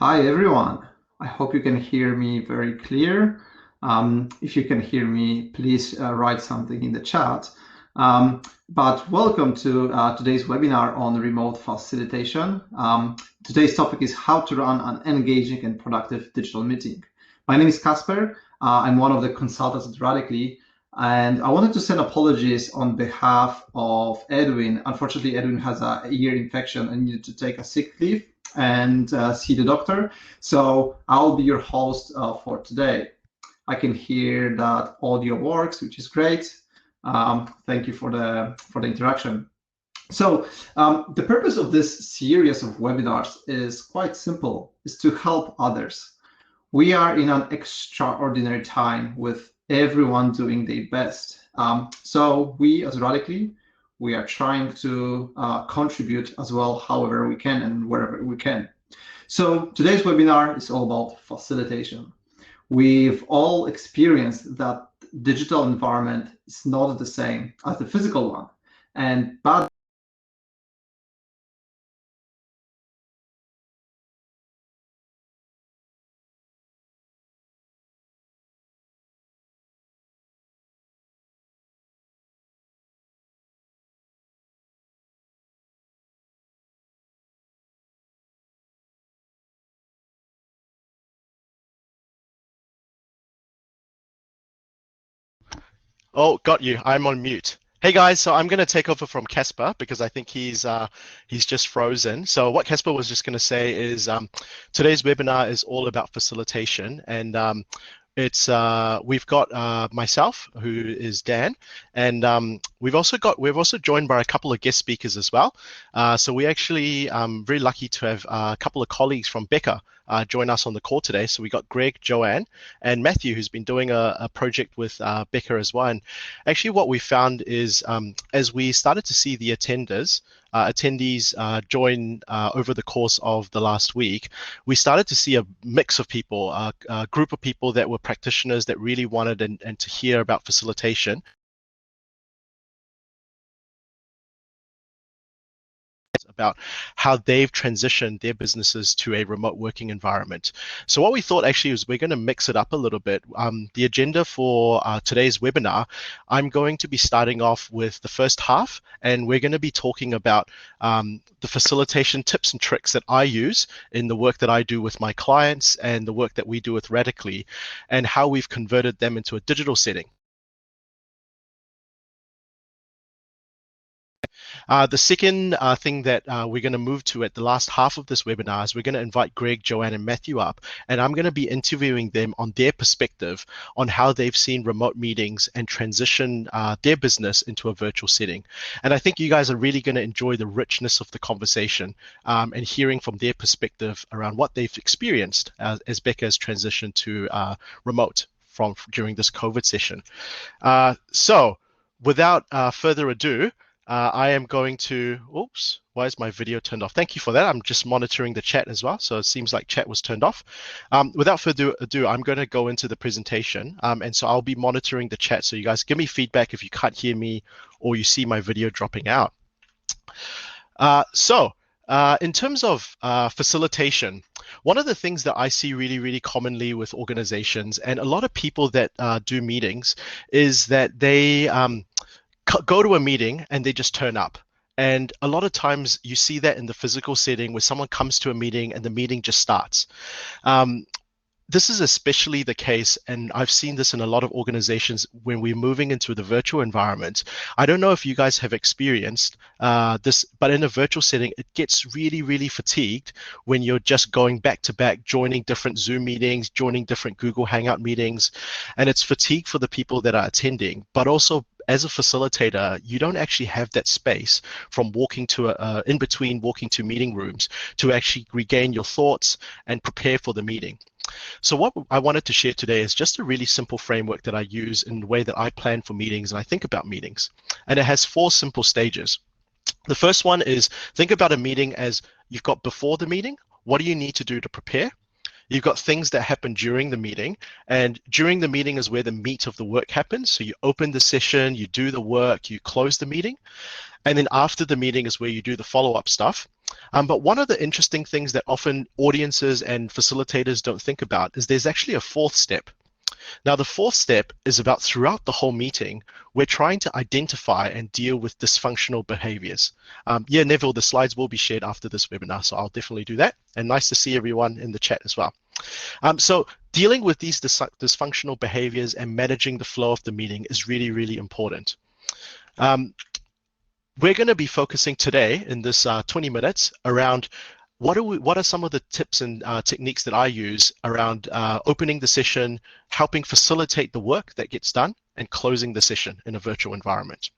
Hi everyone. I hope you can hear me very clear. If you can hear me, please write something in the chat. But welcome to today's webinar on remote facilitation. Today's topic is how to run an engaging and productive digital meeting. My name is Kasper. I'm one of the consultants at Radically, and I wanted to send apologies on behalf of Edwin. Unfortunately, Edwin has a ear infection and needed to take a sick leave and see the doctor. So I'll be your host for today. I can hear that audio works, which is great. Thank you for the interaction. So the purpose of this series of webinars is quite simple, is to help others. We are in an extraordinary time with everyone doing their best. So we as Radically, we are trying to contribute as well, however we can and wherever we can. So today's webinar is all about facilitation. We've all experienced that digital environment is not the same as the physical one. And bad Oh, got you. I'm on mute. Hey guys, so I'm going to take over from Casper because I think he's just frozen. So what Casper was just going to say is today's webinar is all about facilitation, and it's we've got myself, who is Dan, and we're also joined by a couple of guest speakers as well. So we actually very lucky to have a couple of colleagues from Becker join us on the call today. So we got Greg, Joanne, and Matthew, who's been doing a project with Becker as well. And actually what we found is as we started to see the attendees join over the course of the last week, we started to see a mix of people, a group of people that were practitioners that really wanted and to hear about facilitation, about how they've transitioned their businesses to a remote working environment. So what we thought actually was we're going to mix it up a little bit. The agenda for today's webinar, I'm going to be starting off with the first half, and we're going to be talking about the facilitation tips and tricks that I use in the work that I do with my clients and the work that we do with Radically, and how we've converted them into a digital setting. The second thing that we're going to move to at the last half of this webinar is we're going to invite Greg, Joanne, and Matthew up, and I'm going to be interviewing them on their perspective on how they've seen remote meetings and transition their business into a virtual setting. And I think you guys are really going to enjoy the richness of the conversation and hearing from their perspective around what they've experienced as Becca has transitioned to remote during this COVID session. So without further ado, I am going to, oops, why is my video turned off? Thank you for that. I'm just monitoring the chat as well. So it seems like chat was turned off. Without further ado, I'm going to go into the presentation. And so I'll be monitoring the chat. So you guys give me feedback if you can't hear me or you see my video dropping out. In terms of facilitation, one of the things that I see really, really commonly with organizations and a lot of people that do meetings is that they go to a meeting and they just turn up. And a lot of times you see that in the physical setting where someone comes to a meeting and the meeting just starts. This is especially the case, and I've seen this in a lot of organizations when we're moving into the virtual environment. I don't know if you guys have experienced this, but in a virtual setting, it gets really, really fatigued when you're just going back to back, joining different Zoom meetings, joining different Google Hangout meetings, and it's fatigue for the people that are attending, but also as a facilitator, you don't actually have that space from walking to in between walking to meeting rooms to actually regain your thoughts and prepare for the meeting. So what I wanted to share today is just a really simple framework that I use in the way that I plan for meetings and I think about meetings. And it has 4 simple stages. The first one is think about a meeting as you've got before the meeting. What do you need to do to prepare? You've got things that happen during the meeting, and during the meeting is where the meat of the work happens. So you open the session, you do the work, you close the meeting. And then after the meeting is where you do the follow-up stuff. But one of the interesting things that often audiences and facilitators don't think about is there's actually a fourth step. Now, the fourth step is about throughout the whole meeting, we're trying to identify and deal with dysfunctional behaviors. Yeah, Neville, the slides will be shared after this webinar, so I'll definitely do that. And nice to see everyone in the chat as well. So dealing with these dysfunctional behaviors and managing the flow of the meeting is really, really important. We're going to be focusing today in this 20 minutes around what are some of the tips and techniques that I use around opening the session, helping facilitate the work that gets done, and closing the session in a virtual environment.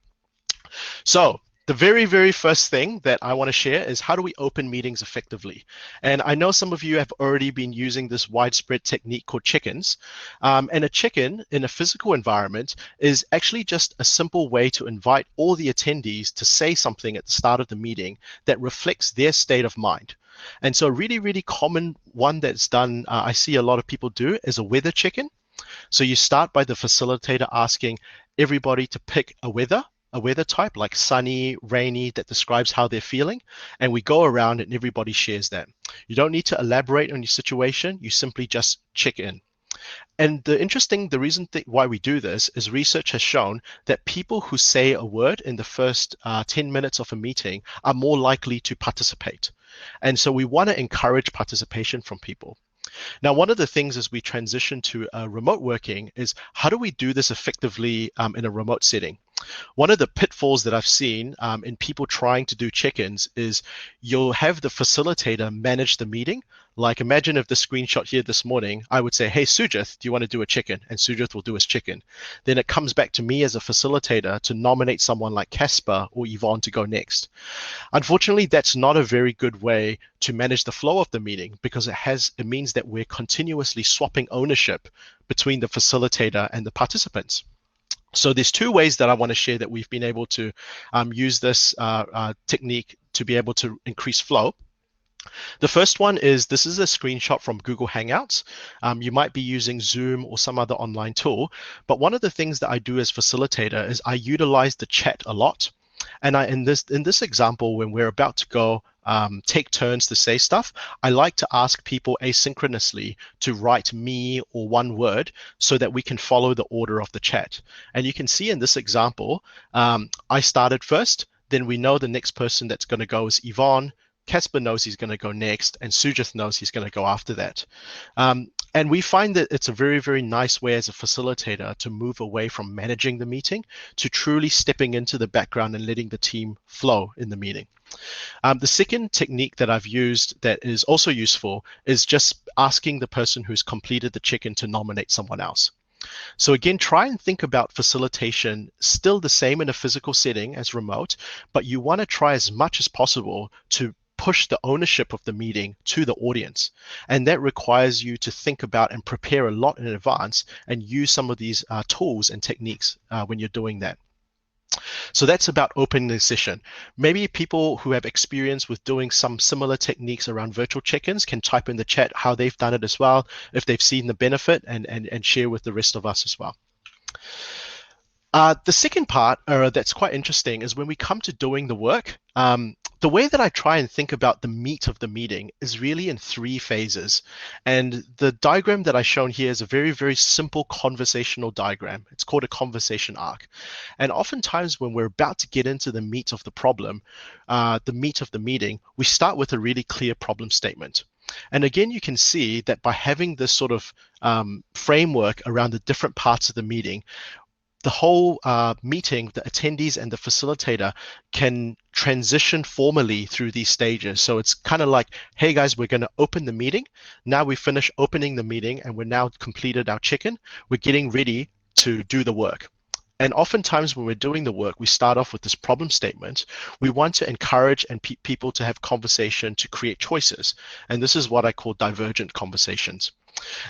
So the very, very first thing that I want to share is how do we open meetings effectively? And I know some of you have already been using this widespread technique called chickens. And a chicken in a physical environment is actually just a simple way to invite all the attendees to say something at the start of the meeting that reflects their state of mind. And so a really, really common one that's done, I see a lot of people do, is a weather chicken. So you start by the facilitator asking everybody to pick a weather type like sunny, rainy, that describes how they're feeling. And we go around and everybody shares that. You don't need to elaborate on your situation. You simply just check in. And the reason why we do this is research has shown that people who say a word in the first 10 minutes of a meeting are more likely to participate. And so we want to encourage participation from people. Now, one of the things as we transition to remote working is how do we do this effectively in a remote setting? One of the pitfalls that I've seen in people trying to do check-ins is you'll have the facilitator manage the meeting. Like imagine if the screenshot here this morning, I would say, hey, Sujith, do you want to do a check-in? And Sujith will do his check-in. Then it comes back to me as a facilitator to nominate someone like Casper or Yvonne to go next. Unfortunately, that's not a very good way to manage the flow of the meeting because it means that we're continuously swapping ownership between the facilitator and the participants. So there's two ways that I want to share that we've been able to use this technique to be able to increase flow. The first one is this is a screenshot from Google Hangouts. You might be using Zoom or some other online tool, but one of the things that I do as facilitator is I utilize the chat a lot. And in this example, when we're about to go take turns to say stuff, I like to ask people asynchronously to write me or one word so that we can follow the order of the chat. And you can see in this example, I started first, then we know the next person that's going to go is Yvonne. Casper knows he's going to go next, and Sujith knows he's going to go after that. And we find that it's a very, very nice way as a facilitator to move away from managing the meeting to truly stepping into the background and letting the team flow in the meeting. The second technique that I've used that is also useful is just asking the person who's completed the check-in to nominate someone else. So again, try and think about facilitation still the same in a physical setting as remote, but you want to try as much as possible to push the ownership of the meeting to the audience. And that requires you to think about and prepare a lot in advance and use some of these tools and techniques when you're doing that. So that's about opening the session. Maybe people who have experience with doing some similar techniques around virtual check-ins can type in the chat how they've done it as well, if they've seen the benefit, and share with the rest of us as well. The second part that's quite interesting is when we come to doing the work, the way that I try and think about the meat of the meeting is really in three phases. And the diagram that I've shown here is a very, very simple conversational diagram. It's called a conversation arc. And oftentimes when we're about to get into the meat of the problem, the meat of the meeting, we start with a really clear problem statement. And again, you can see that by having this sort of framework around the different parts of the meeting, the whole meeting, the attendees and the facilitator can transition formally through these stages. So it's kind of like, hey guys, we're going to open the meeting. Now we finish opening the meeting and we're now completed our check-in. We're getting ready to do the work. And oftentimes when we're doing the work, we start off with this problem statement. We want to encourage people to have conversation to create choices. And this is what I call divergent conversations.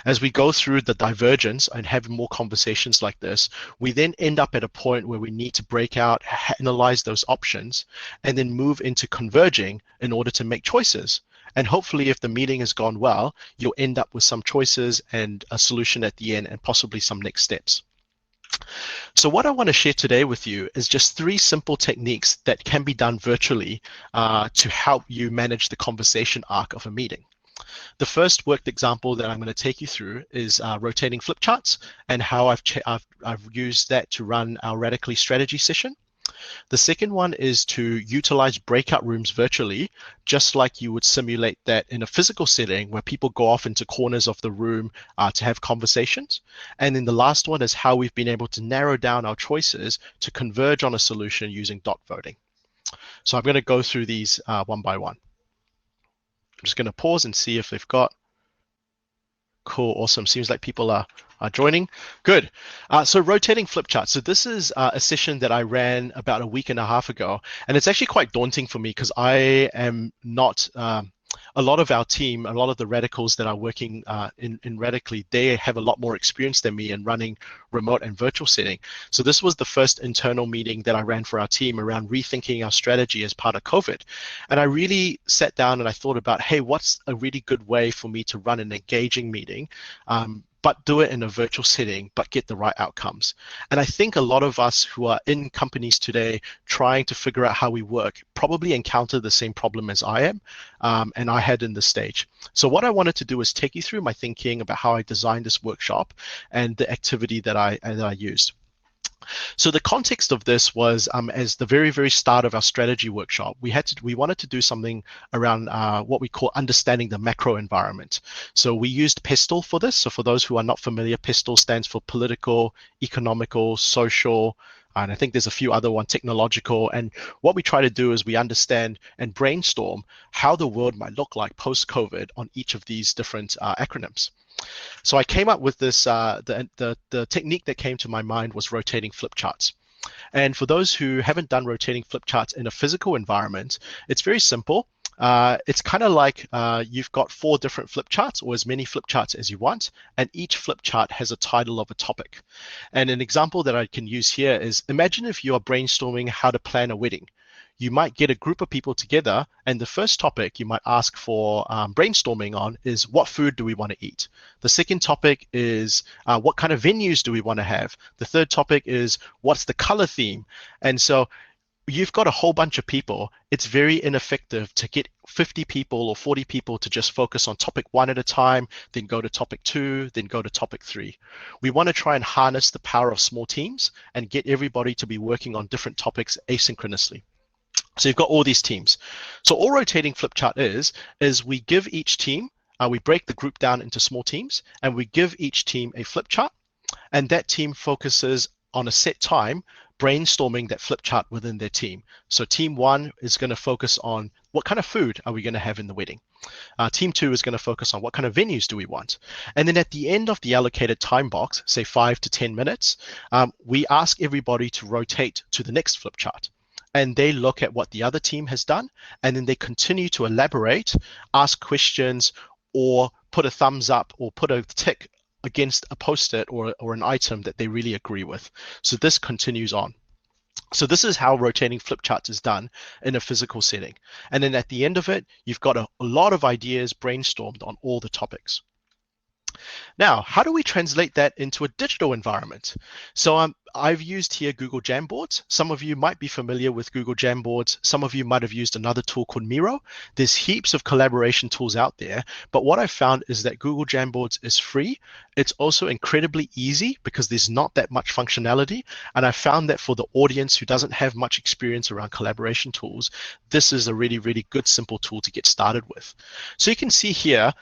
As we go through the divergence and have more conversations like this, we then end up at a point where we need to break out, analyze those options, and then move into converging in order to make choices. And hopefully, if the meeting has gone well, you'll end up with some choices and a solution at the end and possibly some next steps. So what I want to share today with you is just three simple techniques that can be done virtually to help you manage the conversation arc of a meeting. The first worked example that I'm going to take you through is rotating flip charts and how I've used that to run our Radically strategy session. The second one is to utilize breakout rooms virtually, just like you would simulate that in a physical setting where people go off into corners of the room to have conversations. And then the last one is how we've been able to narrow down our choices to converge on a solution using dot voting. So I'm going to go through these one by one. I'm just going to pause and see if they've got. Cool, awesome. Seems like people are joining. Good. So rotating flip charts. So this is a session that I ran about a week and a half ago, and it's actually quite daunting for me because I am not. A lot of our team, a lot of the radicals that are working in Radically, they have a lot more experience than me in running remote and virtual setting. So this was the first internal meeting that I ran for our team around rethinking our strategy as part of COVID. And I really sat down and I thought about, hey, what's a really good way for me to run an engaging meeting, but do it in a virtual setting, but get the right outcomes. And I think a lot of us who are in companies today trying to figure out how we work probably encounter the same problem as I am, and I had in this stage. So what I wanted to do is take you through my thinking about how I designed this workshop and the activity that I used. So the context of this was as the very, very start of our strategy workshop, we wanted to do something around what we call understanding the macro environment. So we used PESTLE for this. So for those who are not familiar, PESTLE stands for political, economical, social, and I think there's a few other ones, technological. And what we try to do is we understand and brainstorm how the world might look like post-COVID on each of these different acronyms. So I came up with this. The technique that came to my mind was rotating flip charts. And for those who haven't done rotating flip charts in a physical environment, it's very simple. It's kind of like you've got four different flip charts or as many flip charts as you want, and each flip chart has a title of a topic. And an example that I can use here is imagine if you are brainstorming how to plan a wedding. You might get a group of people together, and the first topic you might ask for brainstorming on is what food do we want to eat? The second topic is what kind of venues do we want to have? The third topic is what's the color theme? And so you've got a whole bunch of people. It's very ineffective to get 50 people or 40 people to just focus on topic one at a time, then go to topic two, then go to topic three. We want to try and harness the power of small teams and get everybody to be working on different topics asynchronously. So you've got all these teams. So all rotating flip chart is we give each team, we break the group down into small teams, and we give each team a flip chart, and that team focuses on a set time brainstorming that flip chart within their team. So team one is going to focus on what kind of food are we going to have in the wedding. Team two is going to focus on what kind of venues do we want. And then at the end of the allocated time box, say 5 to 10 minutes, we ask everybody to rotate to the next flip chart. And they look at what the other team has done, and then they continue to elaborate, ask questions, or put a thumbs up or put a tick against a post-it or an item that they really agree with. So this continues on. So this is how rotating flip charts is done in a physical setting. And then at the end of it, you've got a lot of ideas brainstormed on all the topics. Now, how do we translate that into a digital environment? So I've used here Google Jamboards. Some of you might be familiar with Google Jamboards. Some of you might have used another tool called Miro. There's heaps of collaboration tools out there, but what I've found is that Google Jamboards is free. It's also incredibly easy because there's not that much functionality. And I found that for the audience who doesn't have much experience around collaboration tools, this is a really, really good, simple tool to get started with. So you can see here,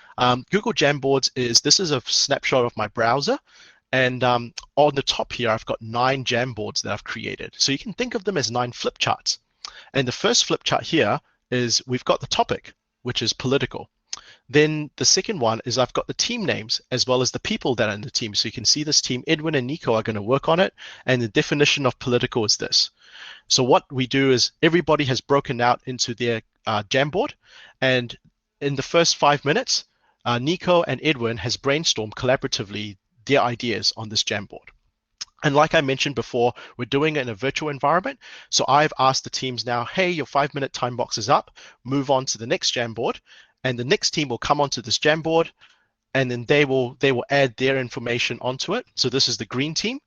Google Jamboards this is a snapshot of my browser. And on the top here, I've got 9 Jamboards that I've created. So you can think of them as 9 flip charts. And the first flip chart here is we've got the topic, which is political. Then the second one is I've got the team names as well as the people that are in the team. So you can see this team, Edwin and Nico, are going to work on it. And the definition of political is this. So what we do is everybody has broken out into their Jamboard. And in the first 5 minutes, Nico and Edwin has brainstormed collaboratively their ideas on this Jamboard. And like I mentioned before, we're doing it in a virtual environment. So I've asked the teams now, hey, your 5-minute time box is up, move on to the next Jamboard. And the next team will come onto this Jamboard, and then they will add their information onto it. So this is the green team.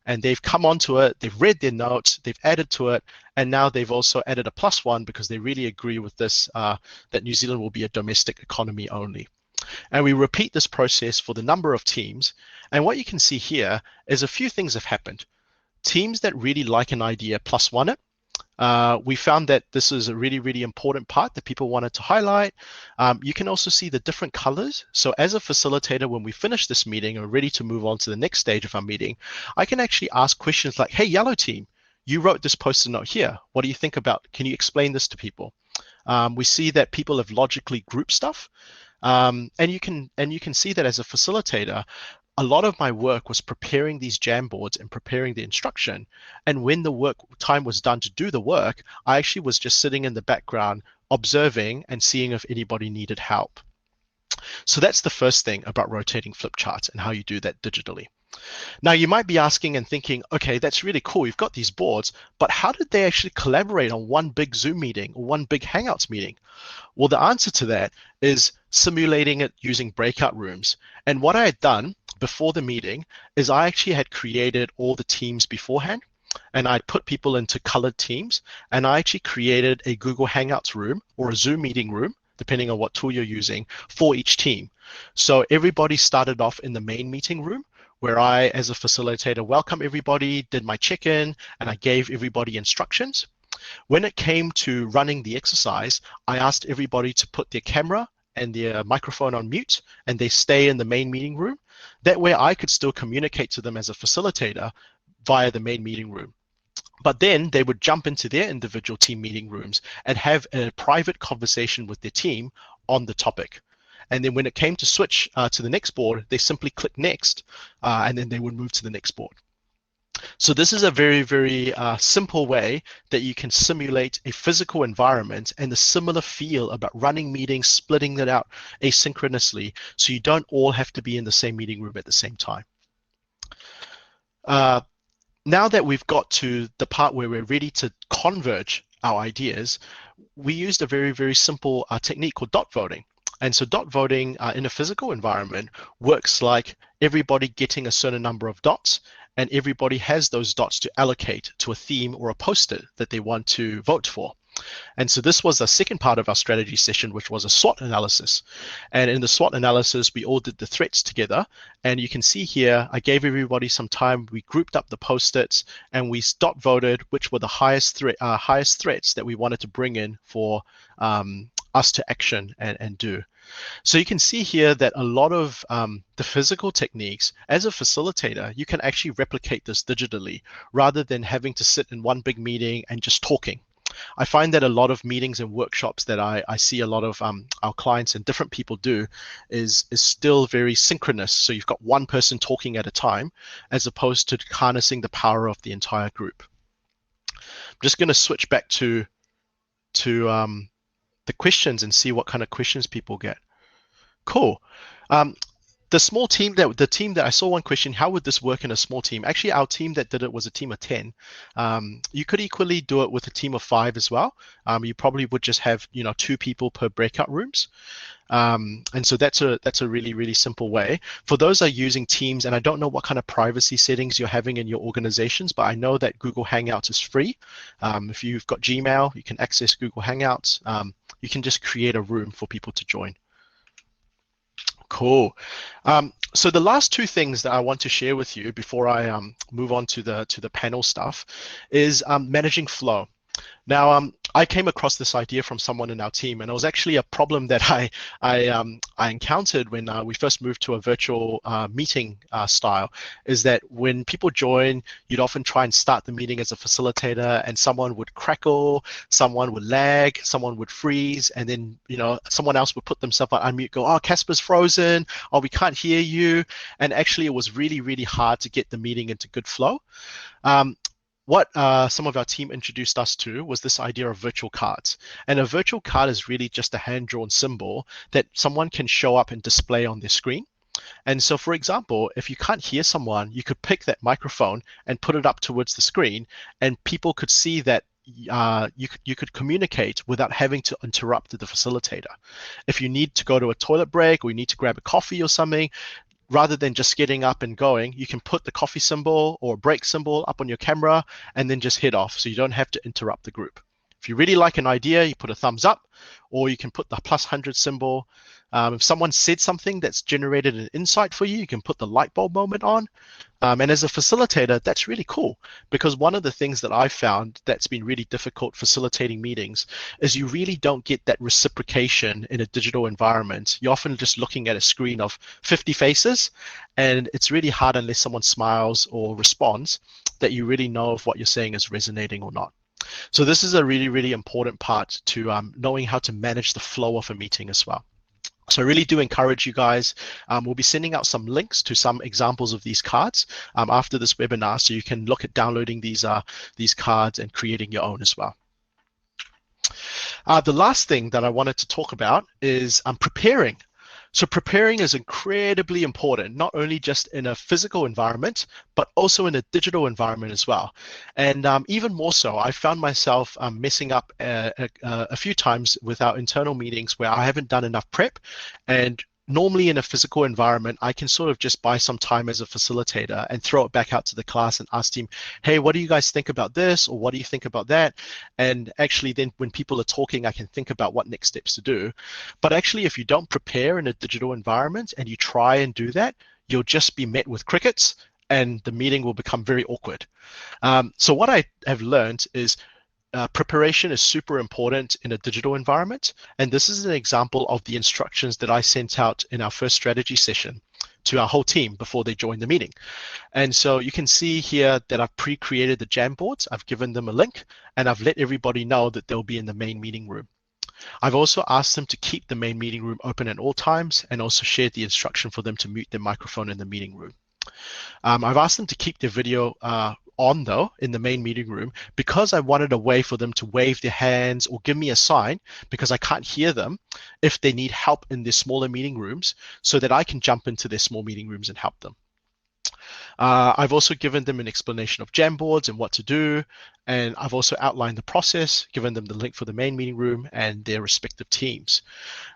and they've come onto it, they've read their notes, they've added to it, and now they've also added a +1 because they really agree with this, that New Zealand will be a domestic economy only. And we repeat this process for the number of teams. And what you can see here is a few things have happened. Teams that really like an idea +1 it. We found that this is a really, really important part that people wanted to highlight. You can also see the different colors. So as a facilitator, when we finish this meeting and we're ready to move on to the next stage of our meeting, I can actually ask questions like, hey, yellow team, you wrote this post-it note here. What do you think about? Can you explain this to people? We see that people have logically grouped stuff. And you can see that as a facilitator, a lot of my work was preparing these Jamboards and preparing the instruction. And when the work time was done to do the work, I actually was just sitting in the background, observing and seeing if anybody needed help. So that's the first thing about rotating flip charts and how you do that digitally. Now, you might be asking and thinking, okay, that's really cool. We've got these boards, but how did they actually collaborate on one big Zoom meeting or one big Hangouts meeting? Well, the answer to that is simulating it using breakout rooms. And what I had done before the meeting is I actually had created all the teams beforehand, and I'd put people into colored teams, and I actually created a Google Hangouts room or a Zoom meeting room, depending on what tool you're using, for each team. So everybody started off in the main meeting room, where I, as a facilitator, welcome everybody, did my check-in, and I gave everybody instructions. When it came to running the exercise, I asked everybody to put their camera and their microphone on mute, and they stay in the main meeting room. That way I could still communicate to them as a facilitator via the main meeting room. But then they would jump into their individual team meeting rooms and have a private conversation with their team on the topic. And then when it came to switch to the next board, they simply click next, and then they would move to the next board. So this is a very, very simple way that you can simulate a physical environment and the similar feel about running meetings, splitting it out asynchronously, so you don't all have to be in the same meeting room at the same time. Now that we've got to the part where we're ready to converge our ideas, we used a very, very simple technique called dot voting. And so dot voting in a physical environment works like everybody getting a certain number of dots, and everybody has those dots to allocate to a theme or a post-it that they want to vote for. And so this was the second part of our strategy session, which was a SWOT analysis. And in the SWOT analysis, we all did the threats together. And you can see here, I gave everybody some time. We grouped up the post-its and we dot voted which were the highest threats that we wanted to bring in for us to action and do. So you can see here that a lot of the physical techniques, as a facilitator, you can actually replicate this digitally rather than having to sit in one big meeting and just talking. I find that a lot of meetings and workshops that I see a lot of our clients and different people do is still very synchronous. So you've got one person talking at a time, as opposed to harnessing the power of the entire group. I'm just going to switch back to the questions and see what kind of questions people get. Cool. The team that I saw one question, how would this work in a small team? Actually, our team that did it was a team of 10. You could equally do it with a team of 5 as well. You probably would just have 2 people per breakout rooms. And so that's a really, really simple way. For those that are using Teams, and I don't know what kind of privacy settings you're having in your organizations, but I know that Google Hangouts is free. If you've got Gmail, you can access Google Hangouts. You can just create a room for people to join. Cool. So the last 2 things that I want to share with you before I move on to the panel stuff is managing flow. Now, I came across this idea from someone in our team, and it was actually a problem that I encountered when we first moved to a virtual meeting style, is that when people join, you'd often try and start the meeting as a facilitator, and someone would crackle, someone would lag, someone would freeze, and then someone else would put themselves on unmute, go, oh, Casper's frozen, oh, we can't hear you, and actually it was really, really hard to get the meeting into good flow. What some of our team introduced us to was this idea of virtual cards. And a virtual card is really just a hand-drawn symbol that someone can show up and display on their screen. And so, for example, if you can't hear someone, you could pick that microphone and put it up towards the screen, and people could see that you could communicate without having to interrupt the facilitator. If you need to go to a toilet break or you need to grab a coffee or something, rather than just getting up and going, you can put the coffee symbol or break symbol up on your camera and then just head off so you don't have to interrupt the group. If you really like an idea, you put a thumbs up, or you can put the +100 symbol. If someone said something that's generated an insight for you, you can put the light bulb moment on. And as a facilitator, that's really cool because one of the things that I found that's been really difficult facilitating meetings is you really don't get that reciprocation in a digital environment. You're often just looking at a screen of 50 faces, and it's really hard unless someone smiles or responds that you really know if what you're saying is resonating or not. So this is a really, really important part to knowing how to manage the flow of a meeting as well. So I really do encourage you guys. We'll be sending out some links to some examples of these cards after this webinar, so you can look at downloading these cards and creating your own as well. The last thing that I wanted to talk about is preparing. So preparing is incredibly important, not only just in a physical environment, but also in a digital environment as well. And even more so, I found myself messing up a few times with our internal meetings where I haven't done enough prep. And normally in a physical environment, I can sort of just buy some time as a facilitator and throw it back out to the class and ask them, hey, what do you guys think about this? Or what do you think about that? And actually then when people are talking, I can think about what next steps to do. But actually, if you don't prepare in a digital environment and you try and do that, you'll just be met with crickets and the meeting will become very awkward. So what I have learned is preparation is super important in a digital environment. And this is an example of the instructions that I sent out in our first strategy session to our whole team before they joined the meeting. And so you can see here that I've pre-created the Jamboards. I've given them a link and I've let everybody know that they'll be in the main meeting room. I've also asked them to keep the main meeting room open at all times and also shared the instruction for them to mute their microphone in the meeting room. I've asked them to keep their video on though in the main meeting room because I wanted a way for them to wave their hands or give me a sign because I can't hear them if they need help in their smaller meeting rooms so that I can jump into their small meeting rooms and help them. I've also given them an explanation of Jamboards and what to do. And I've also outlined the process, given them the link for the main meeting room and their respective teams.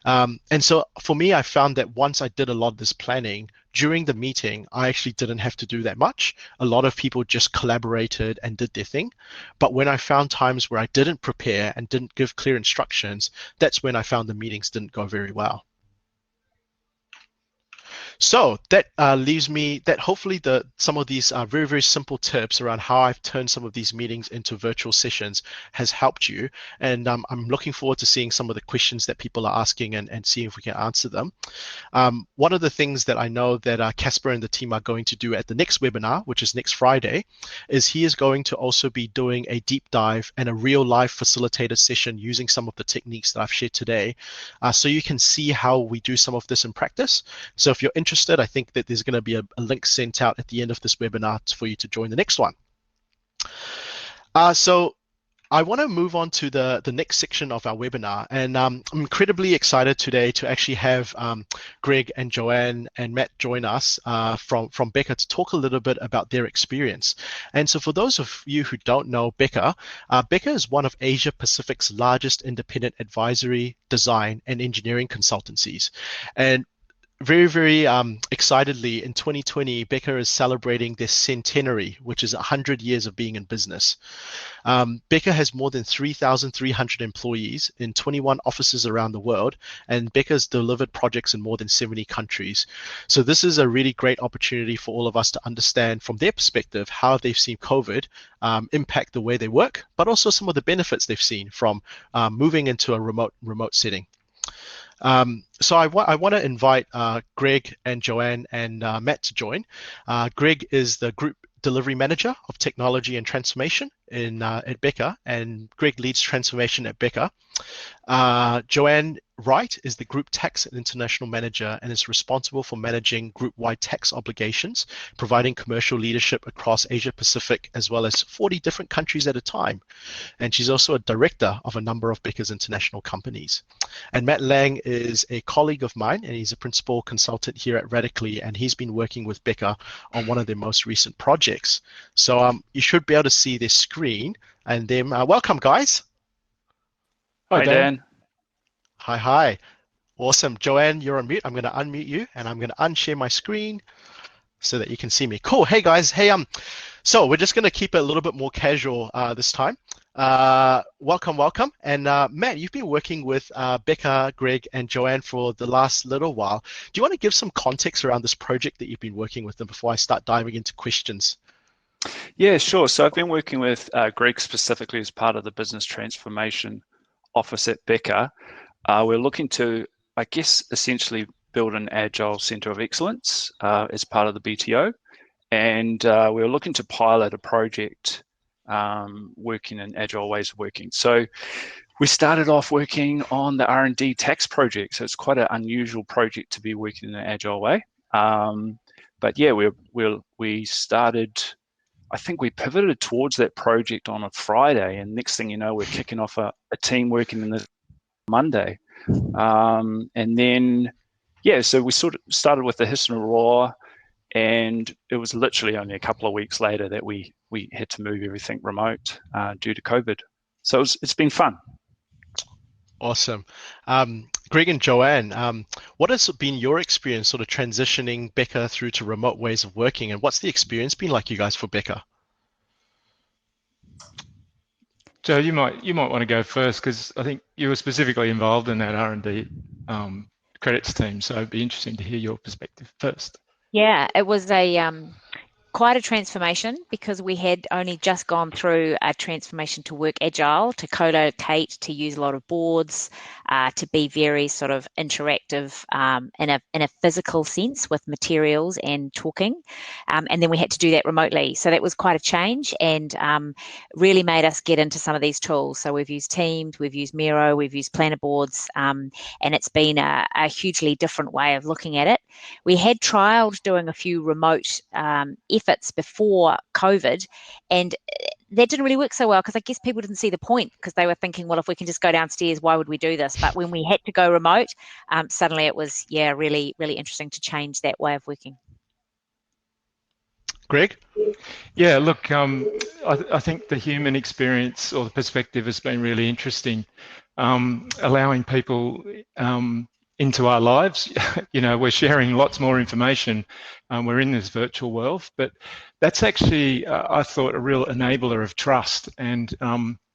And so for me, I found that once I did a lot of this planning, during the meeting, I actually didn't have to do that much. A lot of people just collaborated and did their thing. But when I found times where I didn't prepare and didn't give clear instructions, that's when I found the meetings didn't go very well. So that leaves me that hopefully some of these very, very simple tips around how I've turned some of these meetings into virtual sessions has helped you. And I'm looking forward to seeing some of the questions that people are asking and seeing if we can answer them. One of the things that I know that Casper and the team are going to do at the next webinar, which is next Friday, is he is going to also be doing a deep dive and a real life facilitator session using some of the techniques that I've shared today. So you can see how we do some of this in practice. So if you're interested, I think that there's going to be a link sent out at the end of this webinar for you to join the next one. So I want to move on to the next section of our webinar, and I'm incredibly excited today to actually have Greg and Joanne and Matt join us from Becker to talk a little bit about their experience. And so for those of you who don't know Becker, Becker is one of Asia Pacific's largest independent advisory, design, and engineering consultancies. And very, very excitedly, in 2020, Becker is celebrating their centenary, which is 100 years of being in business. Becker has more than 3,300 employees in 21 offices around the world, and Becker's delivered projects in more than 70 countries. So this is a really great opportunity for all of us to understand from their perspective how they've seen COVID impact the way they work, but also some of the benefits they've seen from moving into a remote setting. So I want to invite Greg and Joanne and Matt to join. Greg is the Group Delivery Manager of Technology and Transformation at Becker, and Greg leads transformation at Becker. Joanne Wright is the Group Tax and International Manager and is responsible for managing group-wide tax obligations, providing commercial leadership across Asia Pacific as well as 40 different countries at a time. And she's also a director of a number of Becker's international companies. And Matt Lang is a colleague of mine, and he's a principal consultant here at Radically, and he's been working with Becker on one of their most recent projects. So you should be able to see their screen, and then welcome, guys. Hi, Dan. Hi. Awesome. Joanne, you're on mute. I'm going to unmute you and I'm going to unshare my screen so that you can see me. Cool. Hey guys. Hey, so we're just going to keep it a little bit more casual this time. Welcome. And Matt, you've been working with Becca, Greg, and Joanne for the last little while. Do you want to give some context around this project that you've been working with them before I start diving into questions? Yeah, sure. So I've been working with Greg specifically as part of the business transformation office at Becca. We're looking to, I guess, essentially build an agile center of excellence as part of the BTO. And we're looking to pilot a project working in agile ways of working. So we started off working on the R&D tax project. So it's quite an unusual project to be working in an agile way. But yeah, we started, I think we pivoted towards that project on a Friday, and next thing you know, we're kicking off a team working in the Monday. And then, yeah, so we sort of started with the hiss and a roar, and it was literally only a couple of weeks later that we had to move everything remote due to COVID. So it's been fun. Awesome. Greg and Joanne, what has been your experience sort of transitioning Becca through to remote ways of working, and what's the experience been like you guys for Becca? Joe, you might want to go first because I think you were specifically involved in that R&D credits team, so it'd be interesting to hear your perspective first. Yeah, it was quite a transformation because we had only just gone through a transformation to work agile, to co-locate, to use a lot of boards, to be very sort of interactive in a physical sense with materials and talking. And then we had to do that remotely. So that was quite a change and really made us get into some of these tools. So we've used Teams, we've used Miro, we've used planner boards, and it's been a hugely different way of looking at it. We had trialed doing a few remote efforts before COVID, and that didn't really work so well because I guess people didn't see the point because they were thinking, well, if we can just go downstairs, why would we do this? But when we had to go remote, suddenly it was, yeah, really, really interesting to change that way of working. Greg? Yeah, look, I think the human experience or the perspective has been really interesting, allowing people into our lives. You know, we're sharing lots more information. We're in this virtual world, but that's actually, I thought, a real enabler of trust, and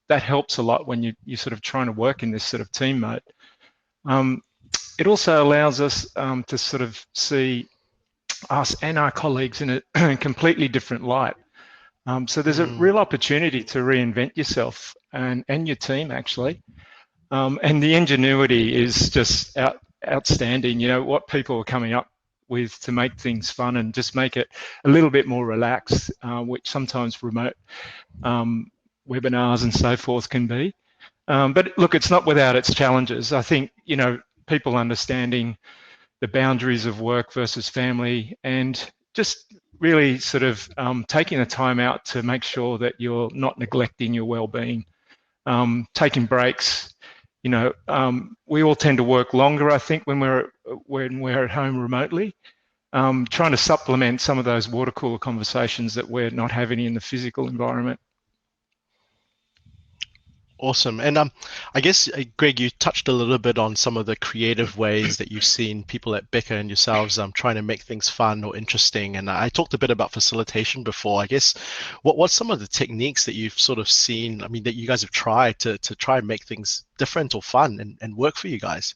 that helps a lot when you're sort of trying to work in this sort of team mode. It also allows us to sort of see us and our colleagues in a completely different light. So there's a real opportunity to reinvent yourself and your team, actually. And the ingenuity is just outstanding. You know, what people are coming up with to make things fun and just make it a little bit more relaxed, which sometimes remote webinars and so forth can be. But look, it's not without its challenges. I think, you know, people understanding the boundaries of work versus family and just really sort of taking the time out to make sure that you're not neglecting your well-being, taking breaks. You know, we all tend to work longer, I think, when we're at home remotely, trying to supplement some of those water cooler conversations that we're not having in the physical environment. Awesome. And I guess, Greg, you touched a little bit on some of the creative ways that you've seen people at Becca and yourselves trying to make things fun or interesting. And I talked a bit about facilitation before. I guess, what's some of the techniques that you've sort of seen, I mean, that you guys have tried to try and make things different or fun and work for you guys?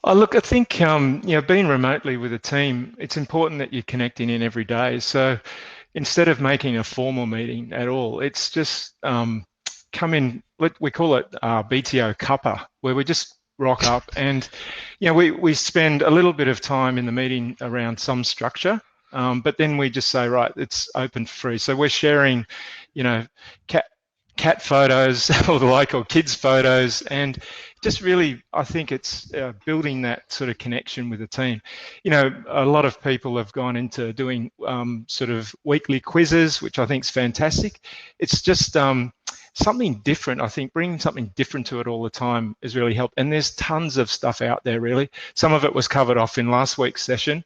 Oh, look, I think, you know, being remotely with a team, it's important that you're connecting in every day. So instead of making a formal meeting at all, it's just come in, we call it BTO cuppa, where we just rock up and, you know, we spend a little bit of time in the meeting around some structure, but then we just say, right, it's open for free. So we're sharing, you know, cat photos or the like, or kids photos, and just really, I think it's building that sort of connection with the team. You know, a lot of people have gone into doing sort of weekly quizzes, which I think is fantastic. It's just something different. I think bringing something different to it all the time has really helped. And there's tons of stuff out there, really. Some of it was covered off in last week's session.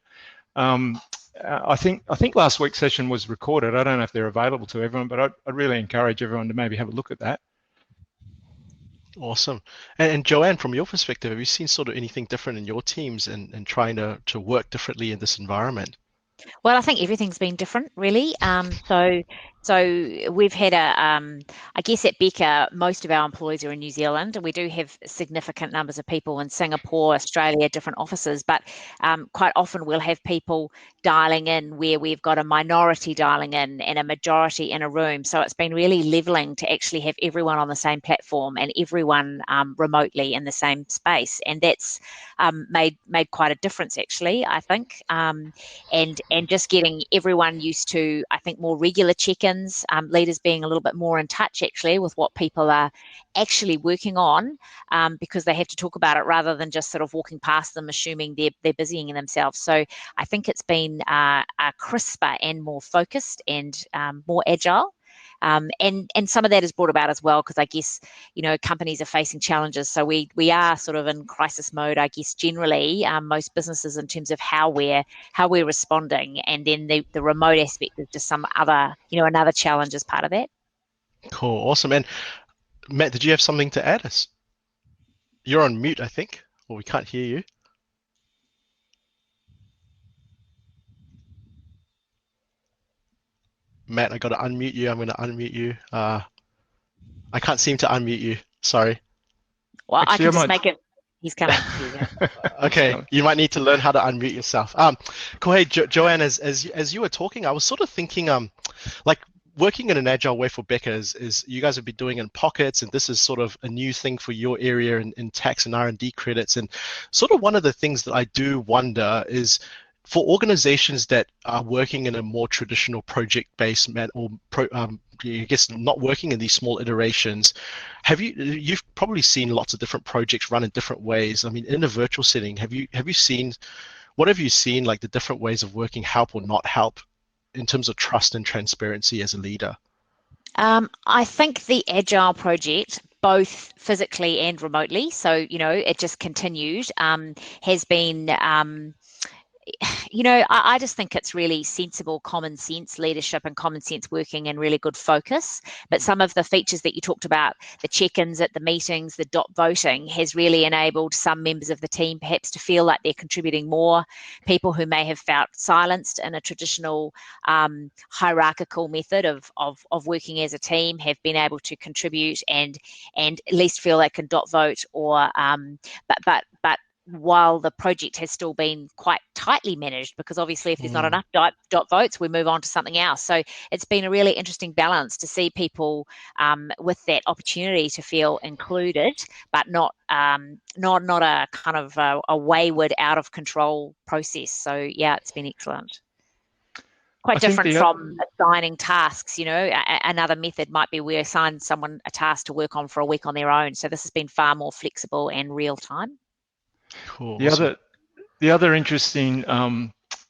I think last week's session was recorded. I don't know if they're available to everyone, but I'd really encourage everyone to maybe have a look at that. Awesome. And Joanne, from your perspective, have you seen sort of anything different in your teams and trying to work differently in this environment? Well, I think everything's been different, really. So we've had I guess at Becca, most of our employees are in New Zealand, and we do have significant numbers of people in Singapore, Australia, different offices. But quite often we'll have people dialing in where we've got a minority dialing in and a majority in a room. So it's been really leveling to actually have everyone on the same platform and everyone remotely in the same space, and that's made quite a difference, actually, I think. And just getting everyone used to, I think, more regular check-ins, leaders being a little bit more in touch actually with what people are actually working on, because they have to talk about it rather than just sort of walking past them assuming they're busying themselves. So I think it's been crisper and more focused and more agile. And some of that is brought about as well because I guess companies are facing challenges, so we are sort of in crisis mode, I guess, generally, most businesses, in terms of how we're responding, and then the remote aspect is just some other another challenge as part of that. Cool, awesome. And Matt, did you have something to add us? You're on mute, I think, or we can't hear you. Matt, I got to unmute you. I'm going to unmute you. I can't seem to unmute you. Sorry. Well, Actually, I can just make it. He's coming. Okay, you might need to learn how to unmute yourself. Cool. Hey, Joanne, as you were talking, I was sort of thinking, like working in an agile way for Becca is you guys have been doing in pockets, and this is sort of a new thing for your area in tax and R&D credits. And sort of one of the things that I do wonder is, for organizations that are working in a more traditional project-based or I guess not working in these small iterations, you've probably seen lots of different projects run in different ways. I mean, in a virtual setting, have you seen, what have you seen, like the different ways of working help or not help in terms of trust and transparency as a leader? I think the Agile project, both physically and remotely, so it just continued, has been I just think it's really sensible, common sense leadership and common sense working and really good focus. But some of the features that you talked about, the check-ins at the meetings, the dot voting, has really enabled some members of the team perhaps to feel like they're contributing more. People who may have felt silenced in a traditional hierarchical method of working as a team have been able to contribute and at least feel they can dot vote, or but while the project has still been quite tightly managed, because obviously if there's not enough dot votes, we move on to something else. So it's been a really interesting balance to see people with that opportunity to feel included, but not a kind of a wayward, out of control process. So yeah, it's been excellent. Quite different from assigning tasks. Another method might be we assign someone a task to work on for a week on their own. So this has been far more flexible and real time. Cool. The other interesting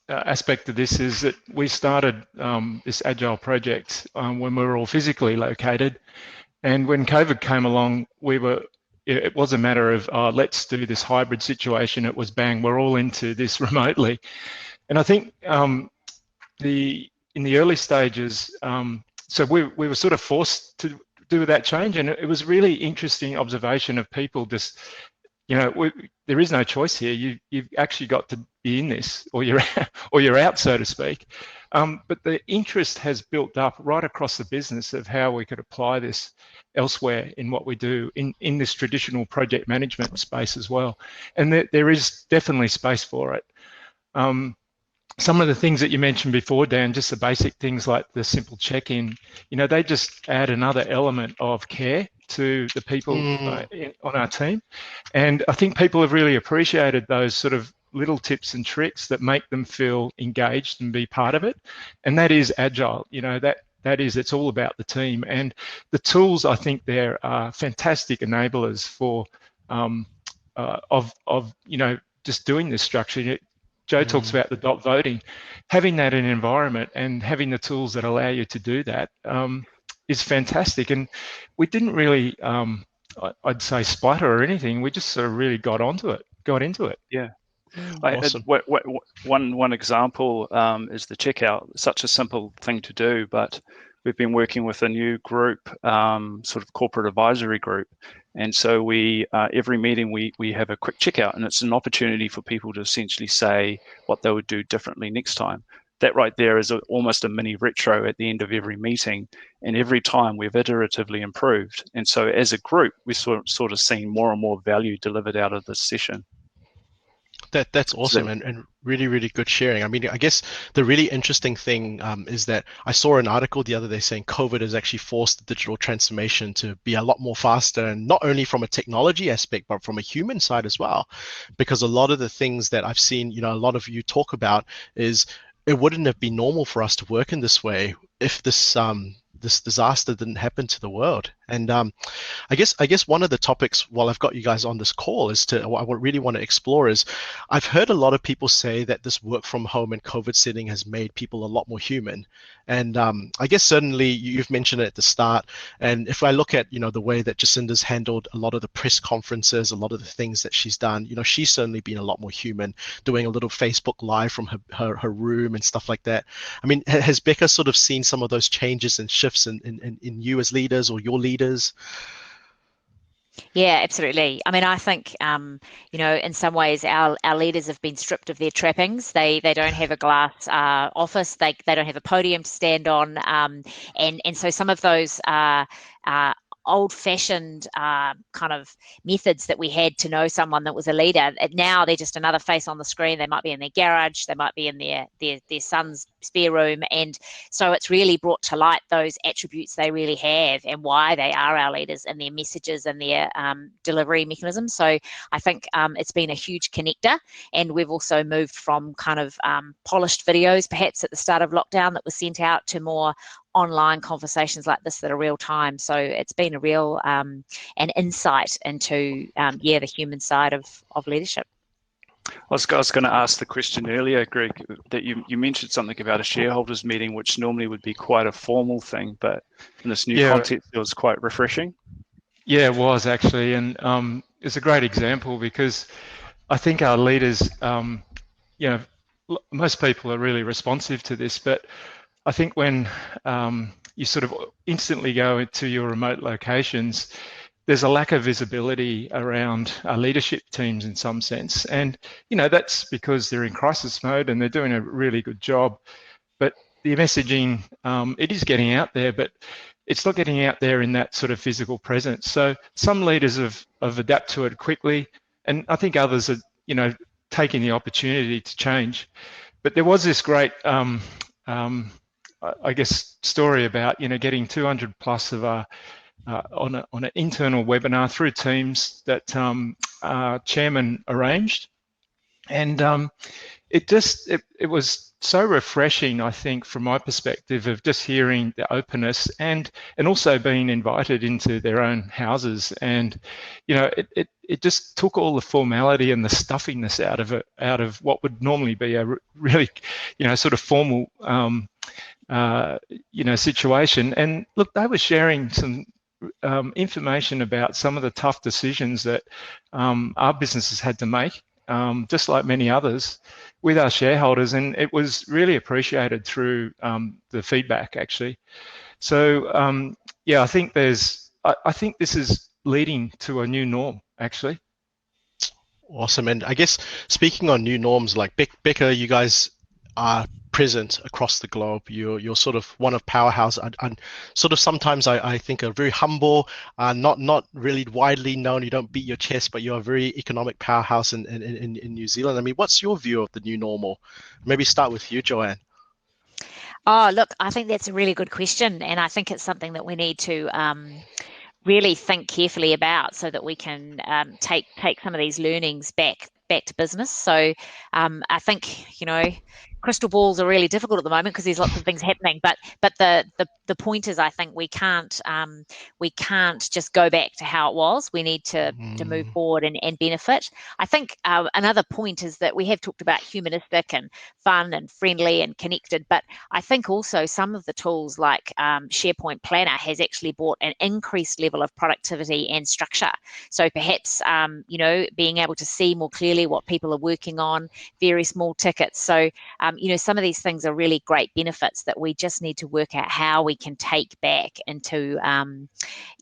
aspect of this is that we started this Agile project when we were all physically located, and when COVID came along, it was a matter of let's do this hybrid situation. It was bang, we're all into this remotely, and I think in the early stages, so we were sort of forced to do that change, and it was really interesting observation of people just. There is no choice here. You've actually got to be in this, or you're out, so to speak. But the interest has built up right across the business of how we could apply this elsewhere in what we do in this traditional project management space as well. And there is definitely space for it. Some of the things that you mentioned before, Dan, just the basic things like the simple check-in, they just add another element of care to the people on our team. And I think people have really appreciated those sort of little tips and tricks that make them feel engaged and be part of it. And that is Agile, it's all about the team. And the tools, I think, there are fantastic enablers for just doing this structure. Joe talks about the dot voting. Having that in an environment and having the tools that allow you to do that is fantastic. And we didn't really, I'd say, sputter or anything. We just sort of really got into it. Yeah. Awesome. One example is the checkout. Such a simple thing to do, but we've been working with a new group, sort of corporate advisory group, And so we every meeting we have a quick checkout, and it's an opportunity for people to essentially say what they would do differently next time. That right there is almost a mini retro at the end of every meeting, and every time we've iteratively improved. And so as a group, we've sort of seen more and more value delivered out of this session. That's awesome, and really, really good sharing. I mean, I guess the really interesting thing is that I saw an article the other day saying COVID has actually forced the digital transformation to be a lot more faster, and not only from a technology aspect, but from a human side as well. Because a lot of the things that I've seen, a lot of you talk about is it wouldn't have been normal for us to work in this way if this disaster didn't happen to the world. And I guess one of the topics while I've got you guys on this call is what I really want to explore is I've heard a lot of people say that this work from home and COVID setting has made people a lot more human. And I guess certainly you've mentioned it at the start. And if I look at, the way that Jacinda's handled a lot of the press conferences, a lot of the things that she's done, she's certainly been a lot more human, doing a little Facebook Live from her room and stuff like that. I mean, has Becca sort of seen some of those changes and shifts in you as leaders or your leaders? Yeah, absolutely. I mean, I think, in some ways our leaders have been stripped of their trappings. They don't have a glass office. They don't have a podium to stand on. And so some of those old-fashioned kind of methods that we had to know someone that was a leader, now they're just another face on the screen. They might be in their garage, they might be in their son's spare room, and so it's really brought to light those attributes they really have and why they are our leaders and their messages and their delivery mechanisms. So I think it's been a huge connector, and we've also moved from kind of polished videos perhaps at the start of lockdown that was sent out to more online conversations like this that are real time. So it's been a real an insight into the human side of leadership. I was going to ask the question earlier, Greg, that you mentioned something about a shareholders meeting, which normally would be quite a formal thing, but in this new context, it was quite refreshing. Yeah, it was actually, and it's a great example because I think our leaders, most people are really responsive to this, but I think when you sort of instantly go into your remote locations, there's a lack of visibility around our leadership teams in some sense. And, that's because they're in crisis mode and they're doing a really good job. But the messaging, it is getting out there, but it's not getting out there in that sort of physical presence. So some leaders have adapted to it quickly, and I think others are, taking the opportunity to change. But there was this great I guess story about getting 200 plus of on an internal webinar through Teams that chairman arranged, and it was so refreshing, I think, from my perspective of just hearing the openness and also being invited into their own houses, and it just took all the formality and the stuffiness out of what would normally be a really sort of formal situation. And look, they were sharing some information about some of the tough decisions that our businesses had to make, just like many others, with our shareholders, and it was really appreciated through the feedback, actually. So I think I think this is leading to a new norm, actually. Awesome. And I guess speaking on new norms, like Becca, you guys are present across the globe. You're sort of one of powerhouse, and sort of sometimes I think are very humble, not really widely known. You don't beat your chest, but you're a very economic powerhouse in New Zealand. I mean, what's your view of the new normal? Maybe start with you, Joanne. Oh, look, I think that's a really good question, and I think it's something that we need to really think carefully about so that we can take some of these learnings back to business. So I think crystal balls are really difficult at the moment because there's lots of things happening. But the point is, I think we can't just go back to how it was. We need to move forward and benefit. I think another point is that we have talked about humanistic and fun and friendly and connected, but I think also some of the tools like SharePoint Planner has actually brought an increased level of productivity and structure. So perhaps being able to see more clearly what people are working on, very small tickets. So some of these things are really great benefits that we just need to work out how we can take back into, I